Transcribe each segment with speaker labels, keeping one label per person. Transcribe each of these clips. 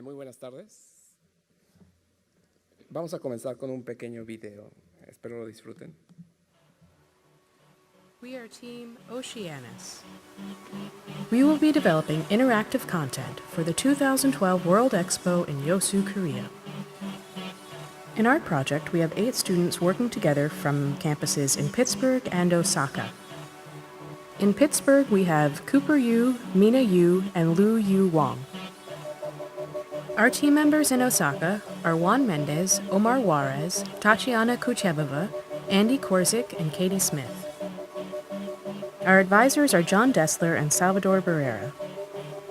Speaker 1: Muy buenas tardes. Vamos a comenzar con un pequeño video. Espero lo disfruten.
Speaker 2: We are Team Oceanus. We will be developing interactive content for the 2012 World Expo in Yosu, Korea. In our project, we have 8 students working together from campuses in Pittsburgh and Osaka. In Pittsburgh, we have Cooper Yu, Mina Yu, and Lu Yu Wong. Our team members in Osaka are Juan Mendez, Omar Juarez, Tatiana Kuchebova, Andy Korzik, and Katie Smith. Our advisors are John Dessler and Salvador Barrera.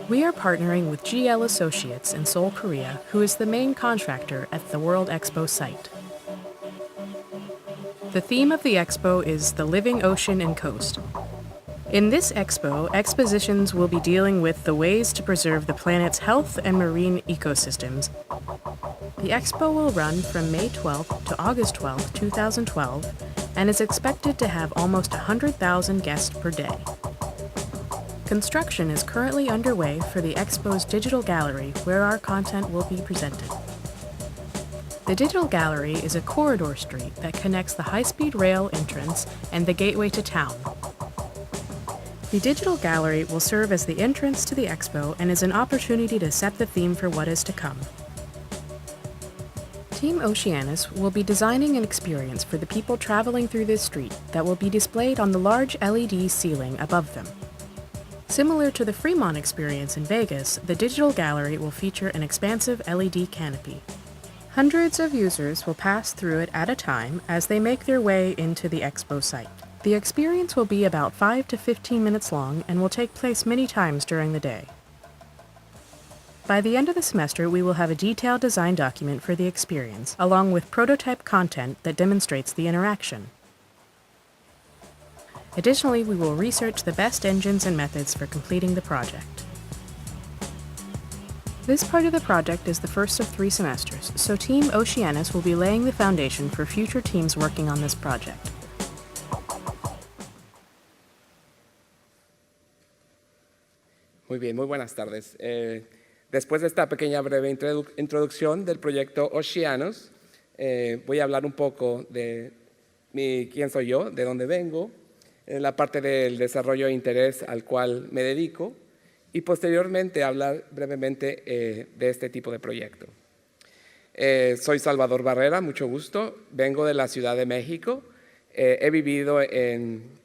Speaker 2: We are partnering with GL Associates in Seoul, Korea, who is the main contractor at the World Expo site. The theme of the expo is the living ocean and coast. In this expo, expositions will be dealing with the ways to preserve the planet's health and marine ecosystems. The expo will run from May 12th to August 12th, 2012, and is expected to have almost 100,000 guests per day. Construction is currently underway for the expo's digital gallery, where our content will be presented. The digital gallery is a corridor street that connects the high-speed rail entrance and the gateway to town. The digital gallery will serve as the entrance to the expo and is an opportunity to set the theme for what is to come. Team Oceanus will be designing an experience for the people traveling through this street that will be displayed on the large LED ceiling above them. Similar to the Fremont experience in Vegas, the digital gallery will feature an expansive LED canopy. Hundreds of users will pass through it at a time as they make their way into the expo site. The experience will be about 5 to 15 minutes long and will take place many times during the day. By the end of the semester, we will have a detailed design document for the experience, along with prototype content that demonstrates the interaction. Additionally, we will research the best engines and methods for completing the project. This part of the project is the first of 3 semesters, so Team Oceanus will be laying the foundation for future teams working on this project.
Speaker 1: Muy bien, muy buenas tardes. Después de esta pequeña breve introducción del proyecto Oceanus, voy a hablar un poco de quién soy yo, de dónde vengo, la parte del desarrollo de interés al cual me dedico y posteriormente hablar brevemente de este tipo de proyecto. Soy Salvador Barrera, mucho gusto, vengo de la Ciudad de México, he vivido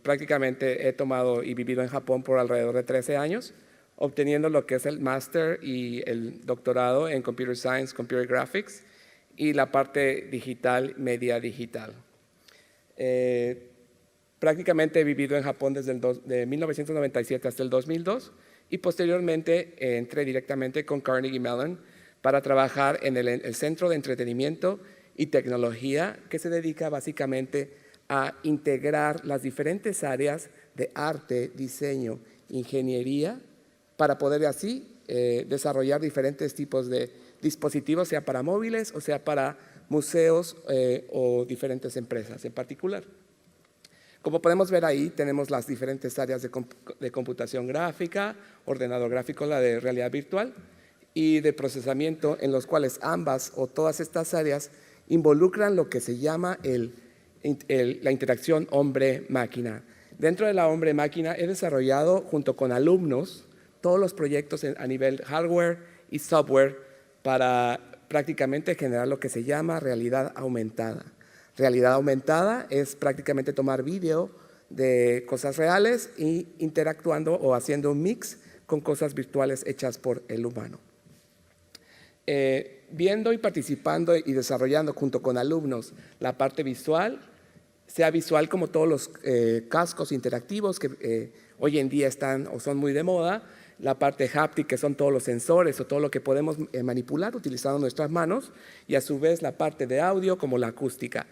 Speaker 1: prácticamente he tomado y vivido en Japón por alrededor de 13 años, obteniendo lo que es el máster y el doctorado en Computer Science, Computer Graphics y la parte digital, media digital. Prácticamente he vivido en Japón desde de 1997 hasta el 2002 y posteriormente entré directamente con Carnegie Mellon para trabajar en el Centro de Entretenimiento y Tecnología, que se dedica básicamente a integrar las diferentes áreas de arte, diseño, ingeniería, para poder así desarrollar diferentes tipos de dispositivos, sea para móviles o sea para museos o diferentes empresas en particular. Como podemos ver ahí, tenemos las diferentes áreas de computación gráfica, ordenador gráfico, la de realidad virtual y de procesamiento, en los cuales ambas o todas estas áreas involucran lo que se llama la interacción hombre-máquina. Dentro de la hombre-máquina he desarrollado junto con alumnos todos los proyectos a nivel hardware y software para prácticamente generar lo que se llama realidad aumentada. Realidad aumentada es prácticamente tomar vídeo de cosas reales e interactuando o haciendo un mix con cosas virtuales hechas por el humano. Viendo y participando y desarrollando junto con alumnos la parte visual, sea visual como todos los cascos interactivos que hoy en día están o son muy de moda, la parte haptic, que son todos los sensores o todo lo que podemos manipular utilizando nuestras manos, y a su vez la parte de audio como la acústica.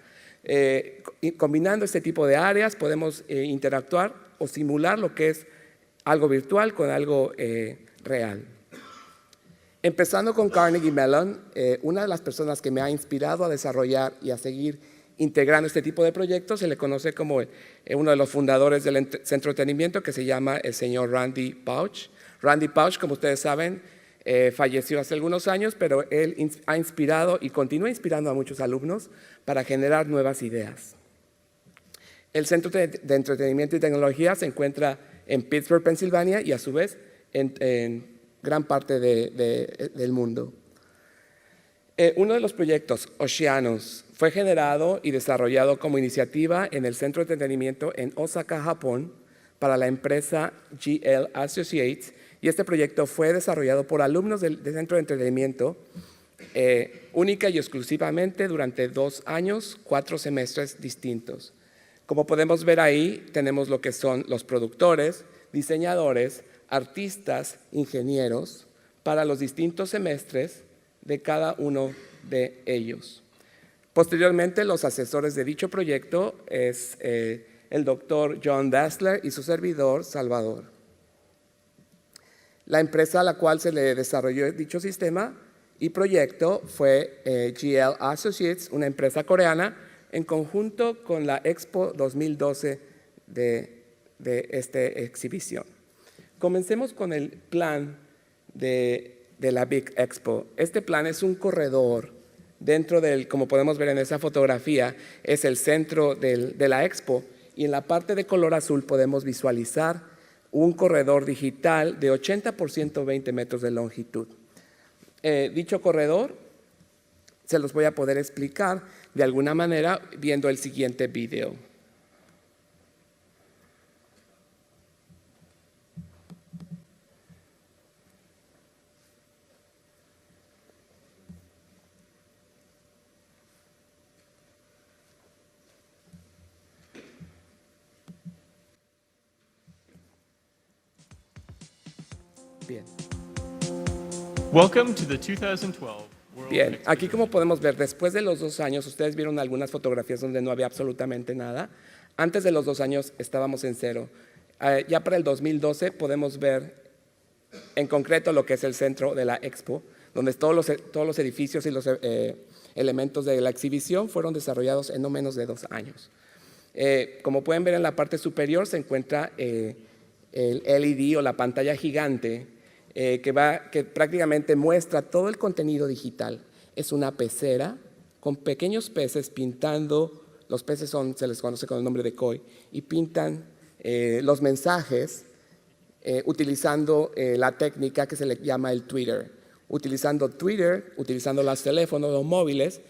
Speaker 1: Combinando este tipo de áreas podemos interactuar o simular lo que es algo virtual con algo real. Empezando con Carnegie Mellon, una de las personas que me ha inspirado a desarrollar y a seguir integrando este tipo de proyectos se le conoce como uno de los fundadores del centro de entretenimiento, que se llama el señor Randy Pausch. Randy Pausch, como ustedes saben, falleció hace algunos años, pero él ha inspirado y continúa inspirando a muchos alumnos para generar nuevas ideas. El Centro de Entretenimiento y Tecnología se encuentra en Pittsburgh, Pensilvania, y a su vez en gran parte del mundo. Uno de los proyectos, Oceanos, fue generado y desarrollado como iniciativa en el Centro de Entretenimiento en Osaka, Japón, para la empresa GL Associates, y este proyecto fue desarrollado por alumnos del Centro de Entretenimiento única y exclusivamente durante 2 años, 4 semestres distintos. Como podemos ver ahí, tenemos lo que son los productores, diseñadores, artistas, ingenieros, para los distintos semestres de cada uno de ellos. Posteriormente, los asesores de dicho proyecto es el doctor John Dassler y su servidor, Salvador. La empresa a la cual se le desarrolló dicho sistema y proyecto fue GL Associates, una empresa coreana, en conjunto con la Expo 2012 de esta exhibición. Comencemos con el plan de la Big Expo. Este plan es un corredor dentro del, como podemos ver en esa fotografía, es el centro de la Expo, y en la parte de color azul podemos visualizar un corredor digital de 80 por 120 metros de longitud. Dicho corredor se los voy a poder explicar de alguna manera viendo el siguiente video. Bien.
Speaker 3: Welcome to the 2012 World
Speaker 1: Bien,
Speaker 3: Expo.
Speaker 1: aquí como podemos ver, después de los 2 años, ustedes vieron algunas fotografías donde no había absolutamente nada. Antes de los 2 años estábamos en cero. Ya para el 2012 podemos ver en concreto lo que es el centro de la Expo, donde todos los edificios y los elementos de la exhibición fueron desarrollados en no menos de 2 años. Como pueden ver en la parte superior se encuentra el LED o la pantalla gigante que prácticamente muestra todo el contenido digital. Es una pecera con pequeños peces pintando, los peces se les conoce con el nombre de koi, y pintan los mensajes utilizando la técnica que se le llama el Twitter. Utilizando Twitter, utilizando los teléfonos, los móviles,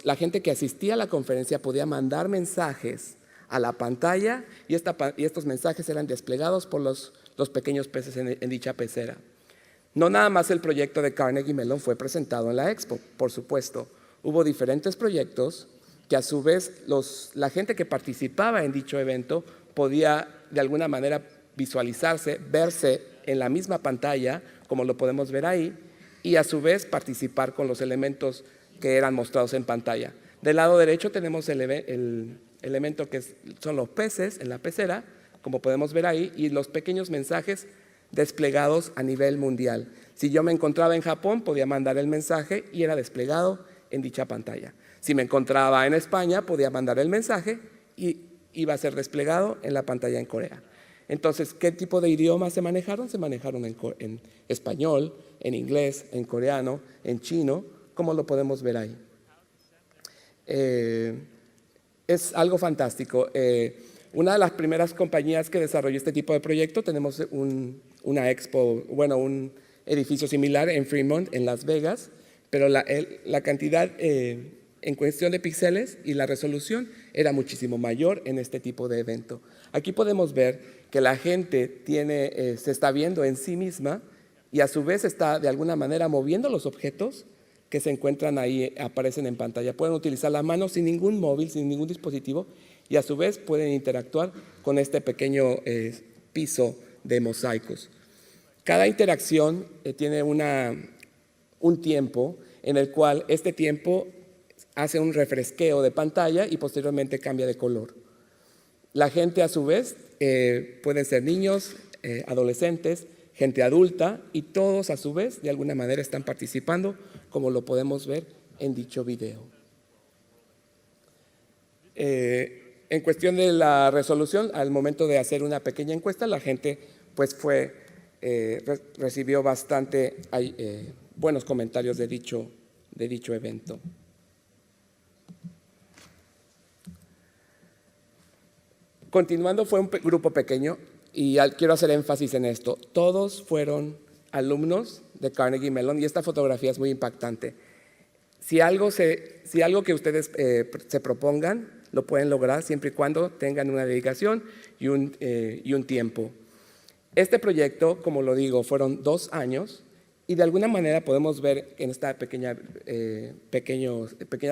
Speaker 1: la gente que asistía a la conferencia podía mandar mensajes a la pantalla y estos mensajes eran desplegados por los pequeños peces en dicha pecera. No nada más el proyecto de Carnegie Mellon fue presentado en la Expo, por supuesto. Hubo diferentes proyectos que a su vez la gente que participaba en dicho evento podía de alguna manera visualizarse, verse en la misma pantalla, como lo podemos ver ahí, y a su vez participar con los elementos que eran mostrados en pantalla. Del lado derecho tenemos el elemento que son los peces en la pecera, como podemos ver ahí, y los pequeños mensajes desplegados a nivel mundial. Si yo me encontraba en Japón, podía mandar el mensaje y era desplegado en dicha pantalla. Si me encontraba en España, podía mandar el mensaje y iba a ser desplegado en la pantalla en Corea. Entonces, ¿qué tipo de idiomas se manejaron? Se manejaron en español, en inglés, en coreano, en chino, como lo podemos ver ahí. Es algo fantástico. Una de las primeras compañías que desarrolló este tipo de proyecto, tenemos una expo, bueno, un edificio similar en Fremont, en Las Vegas, pero la cantidad en cuestión de píxeles y la resolución era muchísimo mayor en este tipo de evento. Aquí podemos ver que la gente se está viendo en sí misma y a su vez está de alguna manera moviendo los objetos que se encuentran ahí, aparecen en pantalla. Pueden utilizar la mano sin ningún móvil, sin ningún dispositivo, y a su vez pueden interactuar con este pequeño piso de mosaicos. Cada interacción tiene un tiempo en el cual este tiempo hace un refresqueo de pantalla y posteriormente cambia de color. La gente a su vez pueden ser niños, adolescentes, gente adulta, y todos a su vez de alguna manera están participando, como lo podemos ver en dicho video. En cuestión de la resolución, al momento de hacer una pequeña encuesta, la gente pues fue recibió bastante buenos comentarios de dicho evento. Continuando, fue un grupo pequeño y quiero hacer énfasis en esto. Todos fueron alumnos de Carnegie Mellon y esta fotografía es muy impactante. Si algo que ustedes se propongan, lo pueden lograr siempre y cuando tengan una dedicación y un tiempo. Este proyecto, como lo digo, fueron 2 años y de alguna manera podemos ver en esta pequeñas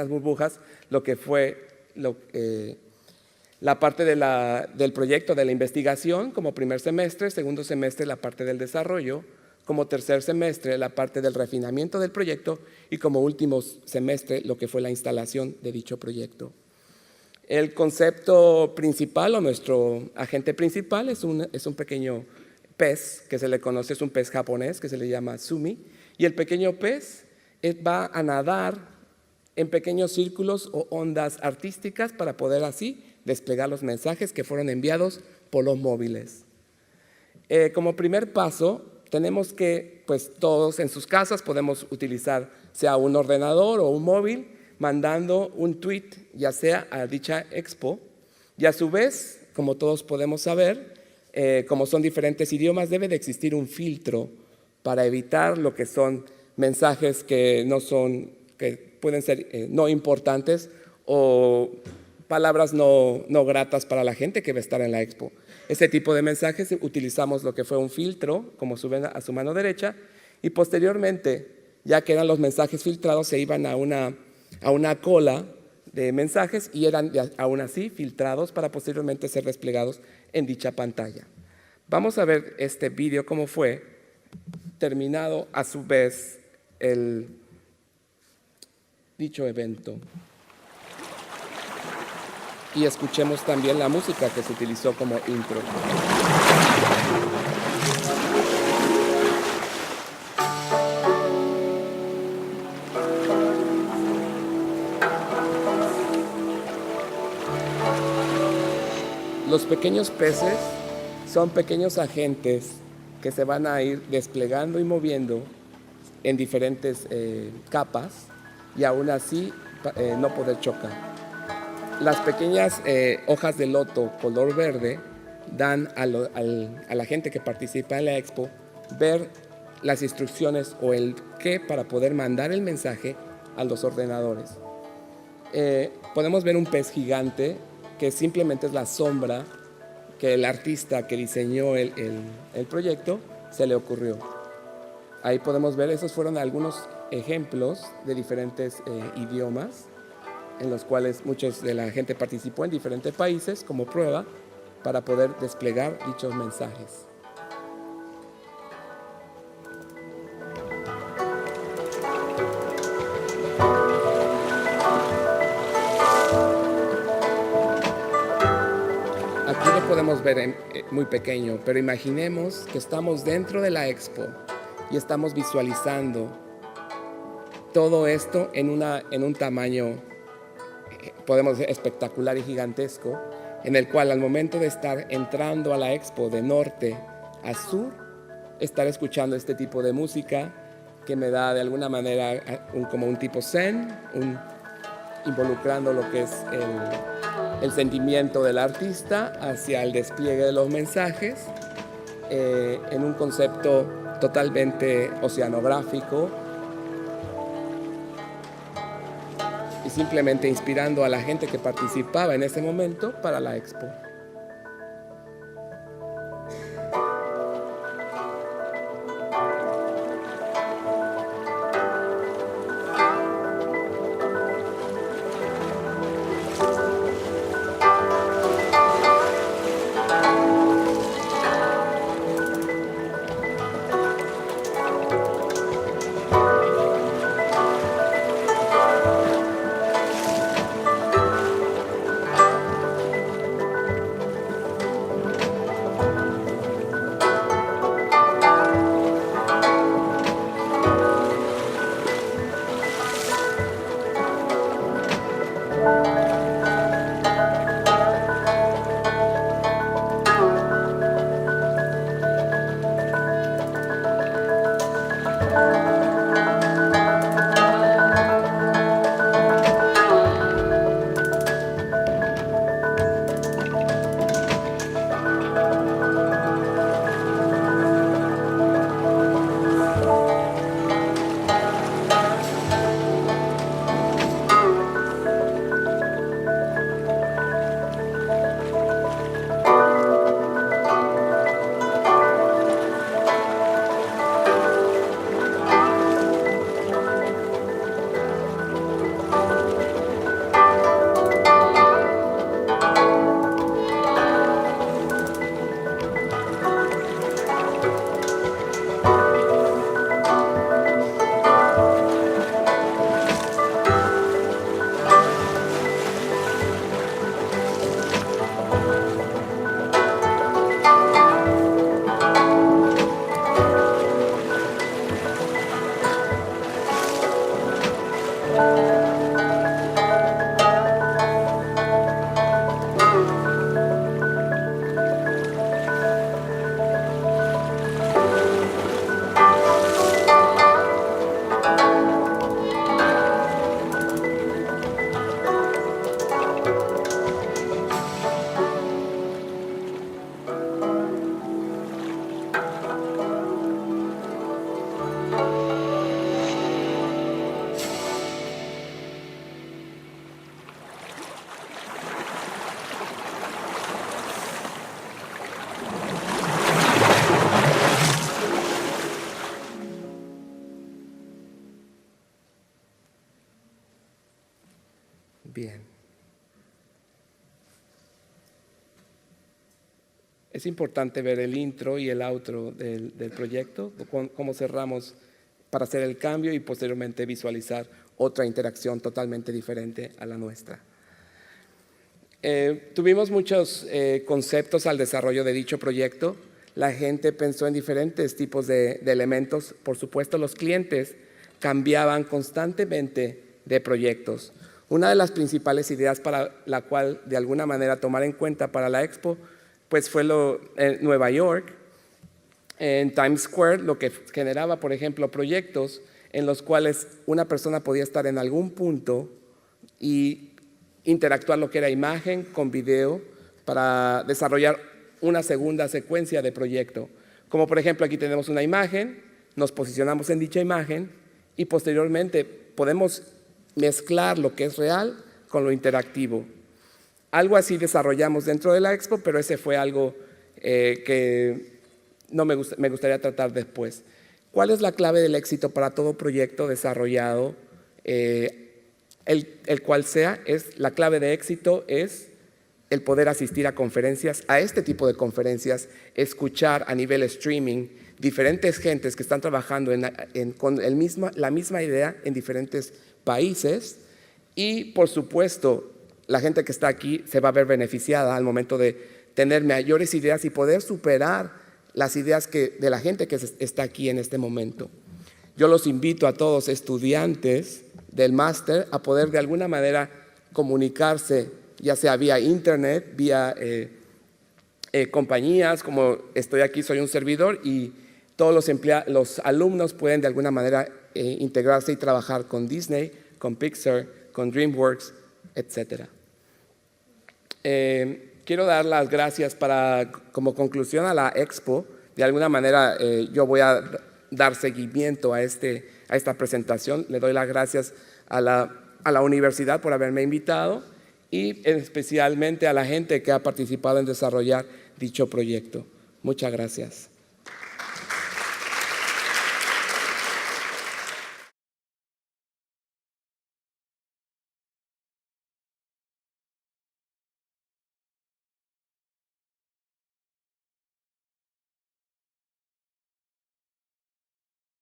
Speaker 1: burbujas lo que fue la parte del proyecto de la investigación como primer semestre, segundo semestre la parte del desarrollo, como tercer semestre la parte del refinamiento del proyecto y como último semestre lo que fue la instalación de dicho proyecto. El concepto principal o nuestro agente principal es un pequeño pez que se le conoce, es un pez japonés que se le llama Sumi, y el pequeño pez va a nadar en pequeños círculos o ondas artísticas para poder así desplegar los mensajes que fueron enviados por los móviles. Como primer paso, tenemos que, pues todos en sus casas podemos utilizar sea un ordenador o un móvil, mandando un tweet, ya sea a dicha expo, y a su vez, como todos podemos saber, como son diferentes idiomas, debe de existir un filtro para evitar lo que son mensajes que pueden ser no importantes o palabras no gratas para la gente que va a estar en la expo. Ese tipo de mensajes utilizamos lo que fue un filtro, como ven a su mano derecha, y posteriormente, ya que eran los mensajes filtrados, se iban a una cola de mensajes y eran aún así filtrados para posteriormente ser desplegados en dicha pantalla. Vamos a ver este vídeo cómo fue terminado a su vez dicho evento. Y escuchemos también la música que se utilizó como intro. Los pequeños peces son pequeños agentes que se van a ir desplegando y moviendo en diferentes capas y aún así no poder chocar. Las pequeñas hojas de loto color verde dan a la gente que participa en la expo ver las instrucciones o el qué para poder mandar el mensaje a los ordenadores. Podemos ver un pez gigante que simplemente es la sombra que el artista que diseñó el proyecto se le ocurrió. Ahí podemos ver, esos fueron algunos ejemplos de diferentes idiomas en los cuales muchos de la gente participó en diferentes países como prueba para poder desplegar dichos mensajes. Aquí lo podemos ver muy pequeño, pero imaginemos que estamos dentro de la expo y estamos visualizando todo esto en un tamaño, podemos decir, espectacular y gigantesco, en el cual al momento de estar entrando a la expo de norte a sur, estar escuchando este tipo de música que me da de alguna manera como un tipo zen, involucrando lo que es el sentimiento del artista hacia el despliegue de los mensajes en un concepto totalmente oceanográfico y simplemente inspirando a la gente que participaba en ese momento para la expo. Es importante ver el intro y el outro del proyecto, cómo cerramos para hacer el cambio y posteriormente visualizar otra interacción totalmente diferente a la nuestra. Tuvimos muchos conceptos al desarrollo de dicho proyecto. La gente pensó en diferentes tipos de elementos. Por supuesto, los clientes cambiaban constantemente de proyectos. Una de las principales ideas para la cual de alguna manera tomar en cuenta para la Expo pues fue en Nueva York, en Times Square, lo que generaba, por ejemplo, proyectos en los cuales una persona podía estar en algún punto y interactuar lo que era imagen con video para desarrollar una segunda secuencia de proyecto. Como por ejemplo, aquí tenemos una imagen, nos posicionamos en dicha imagen y posteriormente podemos mezclar lo que es real con lo interactivo. Algo así desarrollamos dentro de la Expo, pero ese fue algo que no me gustaría tratar después. ¿Cuál es la clave del éxito para todo proyecto desarrollado? El cual sea, la clave de éxito es el poder asistir a conferencias, a este tipo de conferencias, escuchar a nivel streaming diferentes gentes que están trabajando con la misma idea en diferentes países y, por supuesto, la gente que está aquí se va a ver beneficiada al momento de tener mayores ideas y poder superar las ideas de la gente que está aquí en este momento. Yo los invito a todos estudiantes del máster a poder de alguna manera comunicarse, ya sea vía internet, vía compañías, como estoy aquí, soy un servidor, y todos los alumnos pueden de alguna manera integrarse y trabajar con Disney, con Pixar, con DreamWorks, etc. Quiero dar las gracias como conclusión a la Expo. De alguna manera yo voy a dar seguimiento a esta presentación. Le doy las gracias a la universidad por haberme invitado y especialmente a la gente que ha participado en desarrollar dicho proyecto. Muchas gracias.